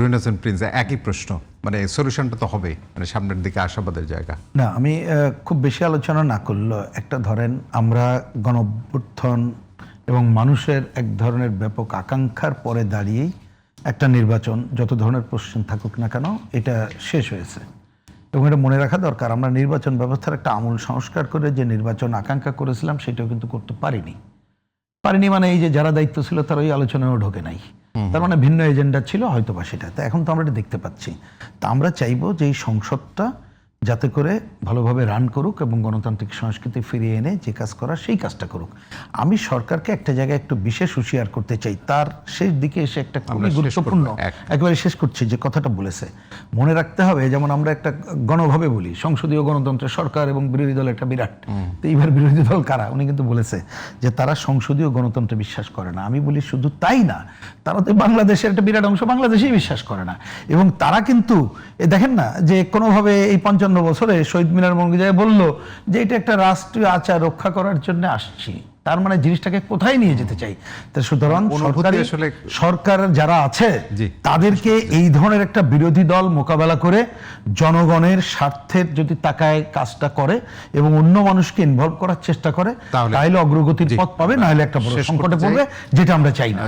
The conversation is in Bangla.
রুহিন হোসেন প্রিন্স, একই প্রশ্ন, মানে সলিউশনটা তো হবে, মানে সামনের দিকে আশাবাদের জায়গা। না, আমি খুব বেশি আলোচনা না করলেও একটা ধরেন আমরা গণঅভ্যুত্থান এবং মানুষের এক ধরনের ব্যাপক আকাঙ্ক্ষার পরে দাঁড়িয়েই একটা নির্বাচন, যত ধরনের প্রশ্ন থাকুক না কেন, এটা শেষ হয়েছে। এবং এটা মনে রাখা দরকার, আমরা নির্বাচন ব্যবস্থার একটা আমূল সংস্কার করে যে নির্বাচন আকাঙ্ক্ষা করেছিলাম সেটাও কিন্তু করতে পারিনি। মানে এই যে যারা দায়িত্ব ছিল তারা ওই আলোচনায়ও ঢোকে নাই, তার মানে ভিন্ন এজেন্ডা ছিল হয়তো বা সেটা। তো এখন তো আমরা এটা দেখতে পাচ্ছি। তা আমরা চাইবো যে এই সংসদটা যাতে করে ভালোভাবে রান করুক এবং গণতান্ত্রিক সংস্কৃতি ফিরিয়ে এনে যে কাজ করা সেই কাজটা করুক। আমি সরকারকে একটা জায়গায় একটু বিশেষ হুঁশিয়ার করতে চাই, তার শেষ দিকে এসে একটা খুবই গুরুত্বপূর্ণ, একেবারে শেষ করছি, যে কথাটা বলেছে মনে রাখতে হবে। যেমন আমরা একটা গণভাবে বলি সংসদীয় গণতন্ত্রের সরকার এবং বিরোধী দল একটা বিরাট, তো এইবার বিরোধী দল কারা? উনি কিন্তু বলেছে যে তারা সংসদীয় গণতন্ত্রে বিশ্বাস করে না। আমি বলি শুধু তাই না, তারা তো বাংলাদেশের একটা বিরাট অংশ বাংলাদেশেই বিশ্বাস করে না। এবং তারা কিন্তু দেখেন না যে কোনোভাবে এই 55 বছরে শহীদ মিনার মর্গে বলল যে এটা একটা রাষ্ট্রীয় আচার রক্ষা করার জন্য আসছি, তার মানে জিনিসটাকে কোথায় নিয়ে যেতে চাই। তো সুতরাং সরকার যারা আছে তাদেরকে এই ধরনের একটা বিরোধী দল মোকাবেলা করে জনগণের স্বার্থের যদি তাকায় কাজটা করে এবং অন্য মানুষকে ইনভলভ করার চেষ্টা করে, তাহলে অগ্রগতির পথ পাবে, না হলে একটা বড় সংকটে পড়বে, যেটা আমরা চাই না।